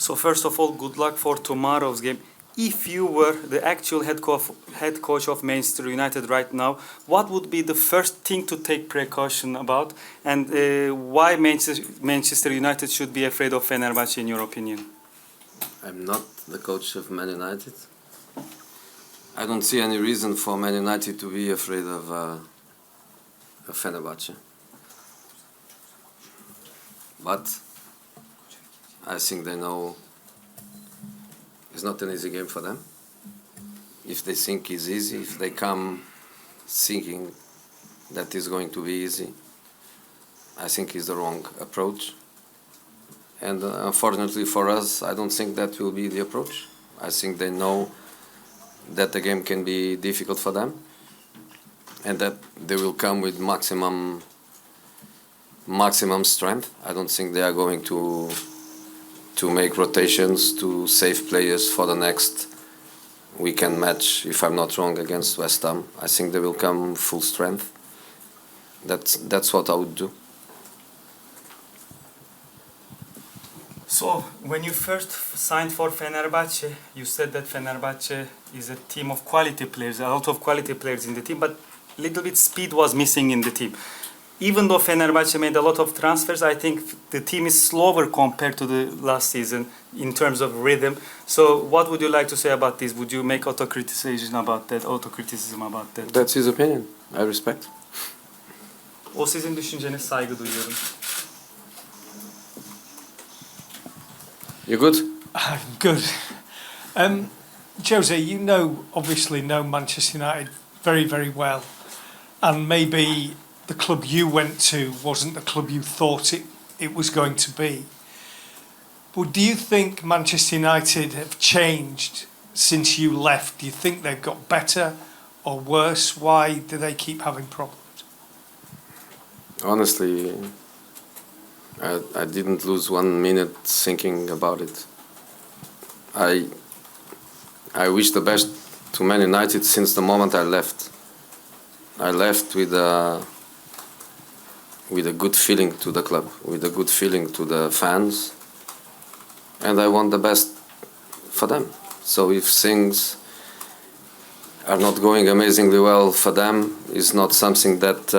So first of all, good luck for tomorrow's game. If you were the actual head coach of Manchester United right now, what would be the first thing to take precaution about, and why Manchester United should be afraid of Fenerbahçe in your opinion? I'm not the coach of Man United. I don't see any reason for Man United to be afraid of Fenerbahçe. But I think they know it's not an easy game for them. If they think it's easy, if they come thinking that it's going to be easy, I think it's the wrong approach. And unfortunately for us, I don't think that will be the approach. I think they know that the game can be difficult for them and that they will come with maximum strength. I don't think they are going to make rotations to save players for the next weekend match, if I'm not wrong, against West Ham. I think they will come full strength. That's what I would do. So, when you first signed for Fenerbahçe, you said that Fenerbahçe is a team of quality players, a lot of quality players in the team, but a little bit speed was missing in the team. Even though Fenerbahçe made a lot of transfers, I think the team is slower compared to the last season in terms of rhythm. So, what would you like to say about this? Would you make autocriticism about that? That's his opinion. I respect. O sizin düşünceniz, saygı duyuyorum. You good? Good. Jose, you obviously know Manchester United very, very well. And maybe the club you went to wasn't the club you thought it was going to be. But do you think Manchester United have changed since you left? Do you think they've got better or worse? Why do they keep having problems? Honestly, I didn't lose 1 minute thinking about it. I wish the best to Man United since the moment I left. I left with a good feeling to the club, with a good feeling to the fans, and I want the best for them. So if things are not going amazingly well for them, it's not something that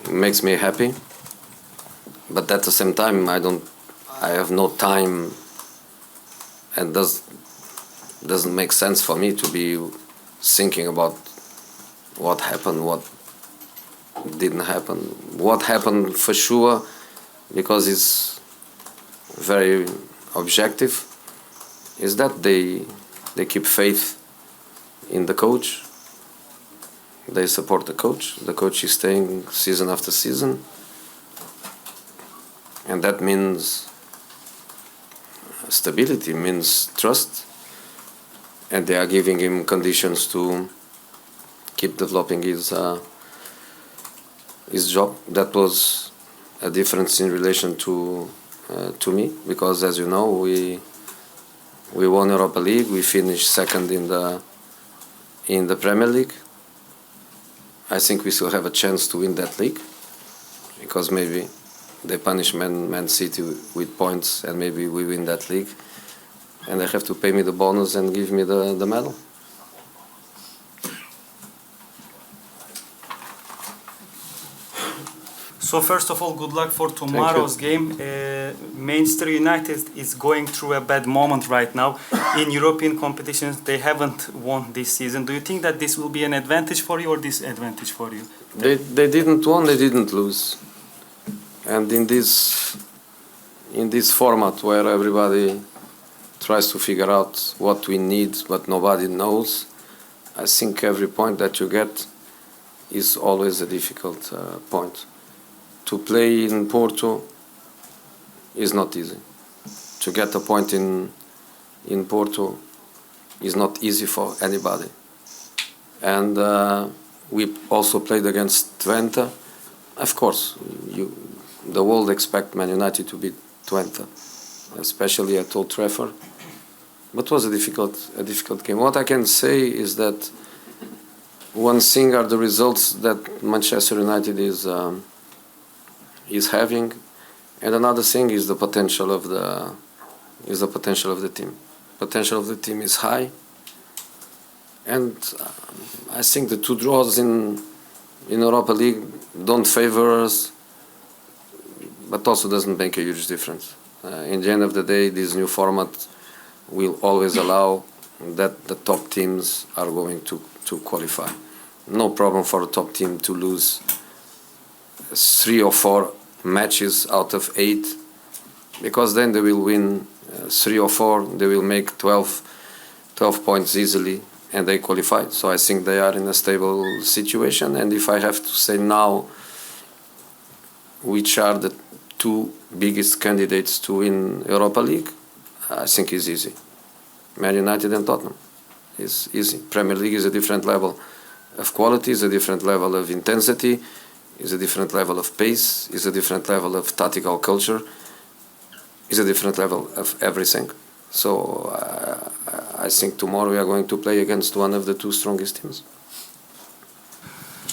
makes me happy. But at the same time, I have no time, and doesn't make sense for me to be thinking about what happened, what didn't happen. What happened for sure, because it's very objective, is that they keep faith in the coach. They support the coach. The coach is staying season after season. And that means stability, means trust. And they are giving him conditions to keep developing his job. That was a difference in relation to me, because as you know, we won Europa League. We finished second in the Premier League. I think we still have a chance to win that league, because maybe they punish Man City with points, and maybe we win that league, and they have to pay me the bonus and give me the medal. So first of all, good luck for tomorrow's game. Manchester United is going through a bad moment right now. In European competitions, they haven't won this season. Do you think that this will be an advantage for you or disadvantage for you? They didn't win, they didn't lose. And in this format where everybody tries to figure out what we need but nobody knows, I think every point that you get is always a difficult point. To play in Porto is not easy. To get a point in Porto is not easy for anybody. And we also played against Twente. Of course, the world expect Man United to beat Twente, especially at Old Trafford. But it was a difficult game. What I can say is that one thing are the results that Manchester United is having, and another thing is the potential of is the potential of the team. Potential of the team is high, and I think the 2 draws in Europa League don't favor us, but also doesn't make a huge difference. In the end of the day, this new format will always allow that the top teams are going to qualify. No problem for a top team to lose 3 or 4 matches out of 8, because then they will win 3 or 4, they will make 12 points easily, and they qualify. So I think they are in a stable situation. And if I have to say now which are the 2 biggest candidates to win Europa League, I think it's easy. Man United and Tottenham is easy. Premier League is a different level of quality, is a different level of intensity, is a different level of pace, is a different level of tactical culture, is a different level of everything. So I think tomorrow we are going to play against one of the 2 strongest teams.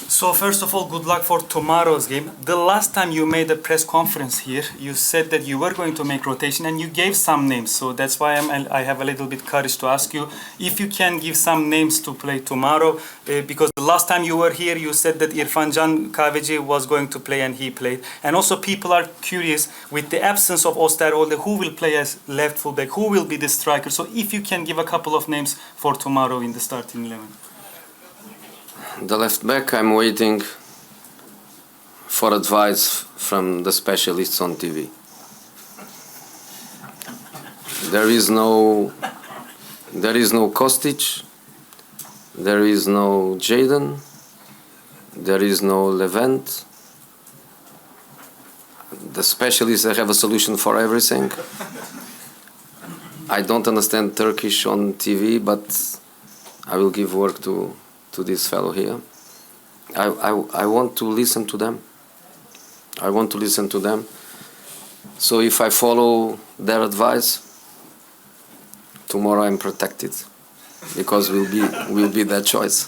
So first of all, good luck for tomorrow's game. The last time you made a press conference here, you said that you were going to make rotation and you gave some names. So that's why I have a little bit courage to ask you if you can give some names to play tomorrow. Because the last time you were here, you said that İrfan Can Kahveci was going to play and he played. And also people are curious, with the absence of Osterwolde, who will play as left fullback, who will be the striker. So if you can give a couple of names for tomorrow in the starting 11. The left back, I'm waiting for advice from the specialists on TV. There is no Kostic, there is no Jadon, there is no Levent. The specialists have a solution for everything. I don't understand Turkish on TV, but I will give work to this fellow here. I want to listen to them. I want to listen to them. So if I follow their advice, tomorrow I'm protected, because will be their choice.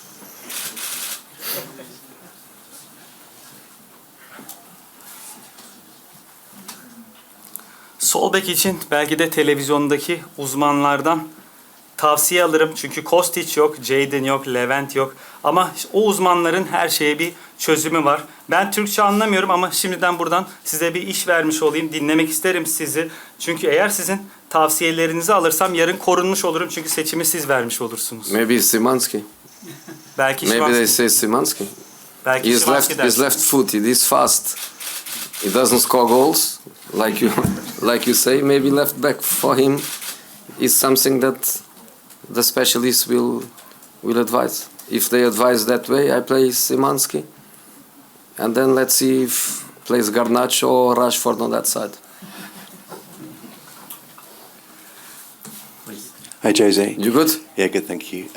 Sol bek için belki de televizyondaki uzmanlardan tavsiye alırım. Çünkü Kostic yok, Jadon yok, Levent yok. Ama o uzmanların her şeye bir çözümü var. Ben Türkçe anlamıyorum ama şimdiden buradan size bir iş vermiş olayım. Dinlemek isterim sizi. Çünkü eğer sizin tavsiyelerinizi alırsam yarın korunmuş olurum. Çünkü seçimi siz vermiş olursunuz. Maybe Szymanski. Belki Maybe they Szymanski. say Szymanski. Belki Szymanski His left foot, he is fast. He doesn't score goals like you say. Maybe left back for him is something that the specialists will advise. If they advise that way, I play Szymanski, and then let's see if plays Garnacho or Rashford on that side. Hi, Jose. You good? Yeah, good, thank you.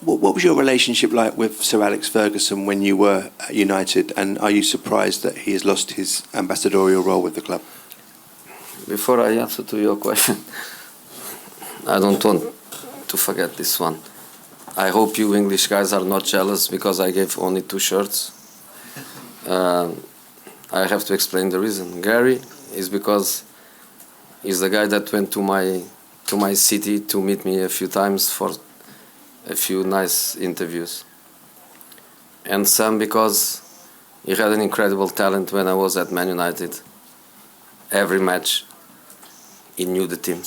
What was your relationship like with Sir Alex Ferguson when you were at United, and are you surprised that he has lost his ambassadorial role with the club? Before I answer to your question, I don't want to forget this one. I hope you English guys are not jealous because I gave only 2 shirts. I have to explain the reason. Gary is because he's the guy that went to my city to meet me a few times for a few nice interviews. And Sam because he had an incredible talent when I was at Man United. Every match he knew the team.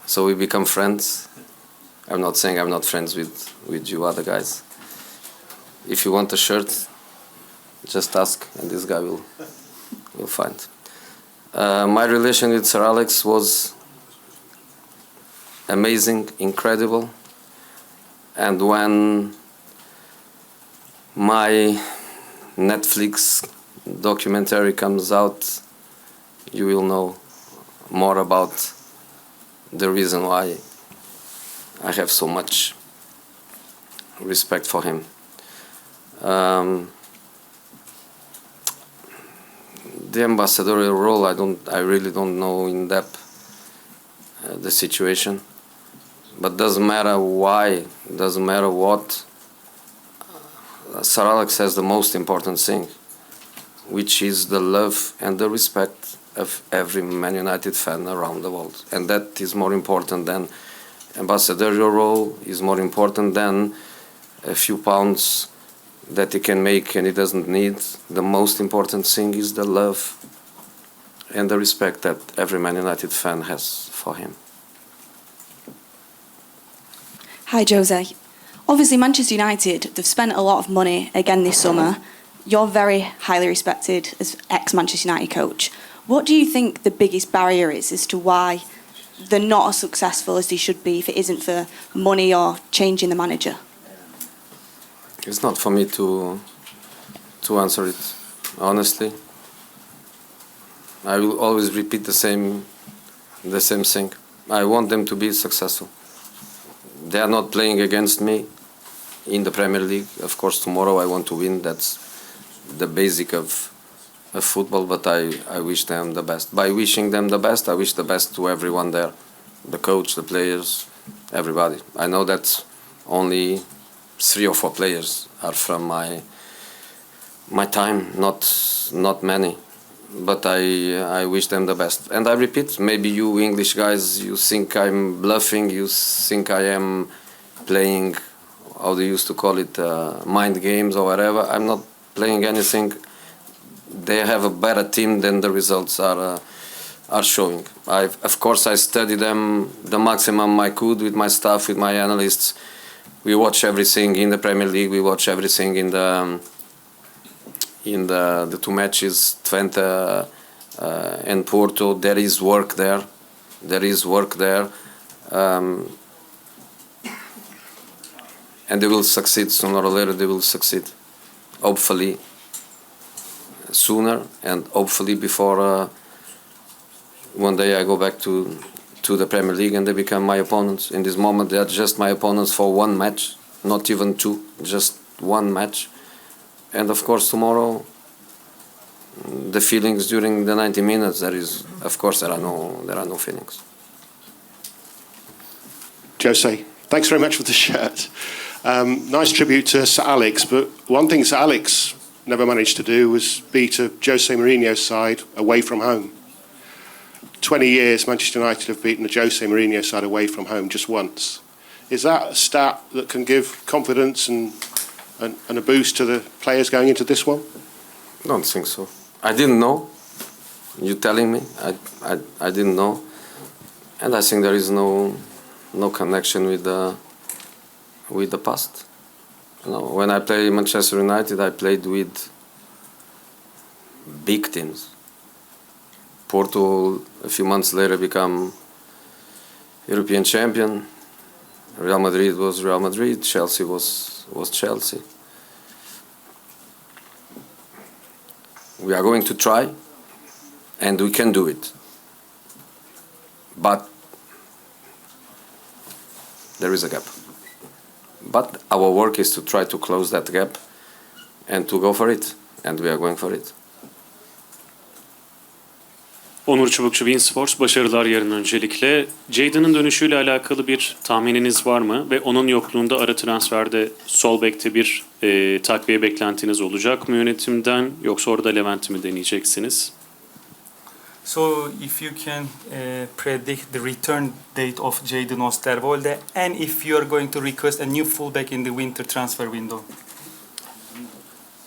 So we become friends. I'm not saying I'm not friends with you other guys. If you want a shirt, just ask and this guy will find. My relation with Sir Alex was amazing, incredible. And when my Netflix documentary comes out, you will know more about the reason why I have so much respect for him. The ambassadorial role, I really don't know in depth the situation, but doesn't matter why, doesn't matter what. Sir Alex has the most important thing, which is the love and the respect of every Man United fan around the world. And that is more important than ambassadorial role, is more important than a few pounds that he can make and he doesn't need. The most important thing is the love and the respect that every Man United fan has for him. Hi, Jose. Obviously, Manchester United, they've spent a lot of money again this summer. You're very highly respected as ex-Manchester United coach. What do you think the biggest barrier is as to why they're not as successful as they should be if it isn't for money or changing the manager? It's not for me to answer it, honestly. I will always repeat the same thing. I want them to be successful. They are not playing against me in the Premier League. Of course, tomorrow I want to win. That's the basic of football, but I wish them the best. By wishing them the best, I wish the best to everyone there. The coach, the players, everybody. I know that only 3 or 4 players are from my time, not many. But I wish them the best. And I repeat, maybe you English guys, you think I'm bluffing, you think I am playing, how they used to call it, mind games or whatever. I'm not playing anything. They have a better team than the results are showing. Of course, I study them the maximum I could with my staff, with my analysts. We watch everything in the Premier League. We watch everything in the 2 matches, Twente and Porto. There is work there. And they will succeed sooner or later. They will succeed. Hopefully sooner, and hopefully before one day I go back to the Premier League and they become my opponents. In this moment, they are just my opponents for 1 match, not even 2, just 1 match. And of course, tomorrow, the feelings during the 90 minutes, there are no feelings. Jose, thanks very much for the shirt. Nice tribute to Sir Alex, but one thing Sir Alex never managed to do was beat a Jose Mourinho side away from home. 20 years, Manchester United have beaten a Jose Mourinho side away from home just once. Is that a stat that can give confidence and a boost to the players going into this one? I don't think so. I didn't know. You telling me? I didn't know. And I think there is no connection with the past. You know, when I played Manchester United, I played with big teams. Porto, a few months later, become European champion. Real Madrid was Real Madrid. Chelsea was Chelsea. We are going to try, and we can do it. But there is a gap. But our work is to try to close that gap and to go for it. And we are going for it. Onur Çubukçu, beIN Sports, başarılar yarın öncelikle. Jadon'ın dönüşüyle alakalı bir tahmininiz var mı? Ve onun yokluğunda ara transferde sol bekte bir takviye beklentiniz olacak mı yönetimden? Yoksa orada Levent'i mi deneyeceksiniz? So if you can predict the return date of Jadon Osterwolde, and if you are going to request a new fullback in the winter transfer window.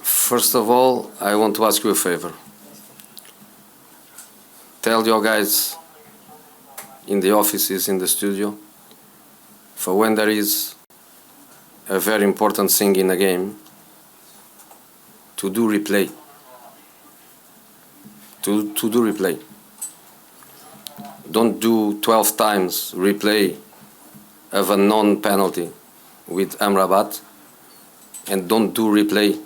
First of all, I want to ask you a favor. Tell your guys in the offices, in the studio, for when there is a very important thing in a game, to do replay. To do replay. Don't do 12 times replay of a non-penalty with Amrabat, and don't do replay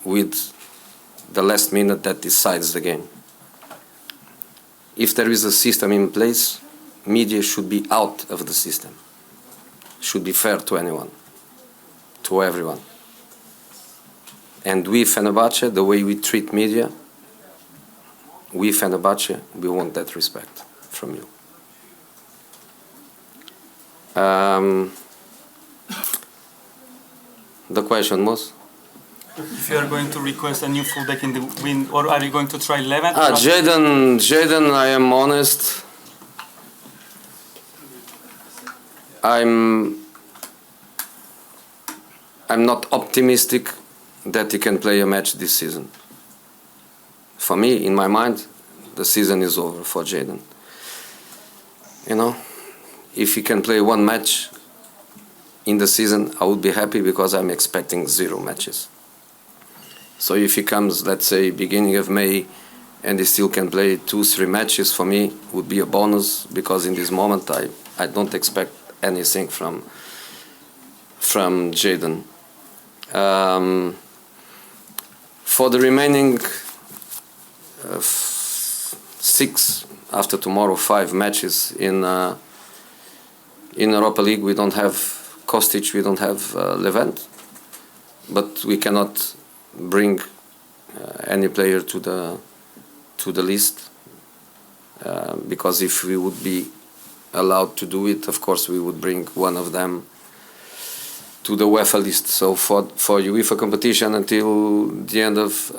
with the last minute that decides the game. If there is a system in place, media should be out of the system. Should be fair to anyone, to everyone. And we, Fenerbahçe, the way we treat media, we, Fenerbahçe, we want that respect from you. The question was? If you are going to request a new fullback in the win, or are you going to try Levent? Jadon, I am honest. I'm not optimistic that he can play a match this season. For me, in my mind, the season is over for Jadon. You know, if he can play one match in the season, I would be happy because I'm expecting 0 matches. So if he comes, let's say, beginning of May, and he still can play 2-3 matches, for me, would be a bonus, because in this moment I don't expect anything from Jadon. For the remaining 6, after tomorrow, 5 matches in Europa League, we don't have Kostic, we don't have Levent, but we cannot bring any player to the list, because if we would be allowed to do it, of course we would bring one of them to the UEFA list. So for UEFA competition until the end of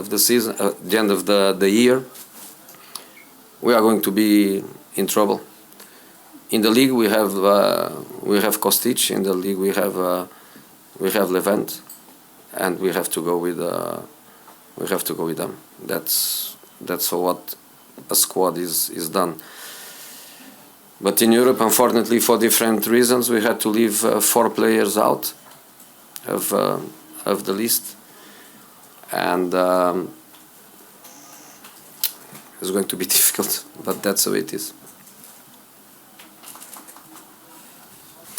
the season, the end of the year, we are going to be in trouble. In the league we have Kostic. In the league we have Levent, and we have to go with them. That's what a squad is done. But in Europe, unfortunately, for different reasons, we had to leave 4 players out of the list, and it's going to be difficult, but that's the way it is.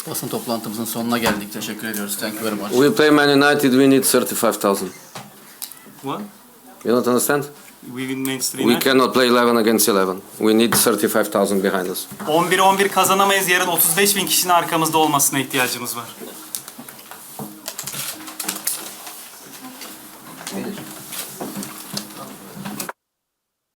Basın toplantımızın sonuna geldik. Teşekkür ediyoruz. Thank you very much. We play Man United, we need 35,000. What? You don't understand? We win Manchester We United. cannot play 11 against 11. We need 35,000 behind us. 11-11 kazanamayız. Yarın 35.000 kişinin arkamızda olmasına ihtiyacımız var.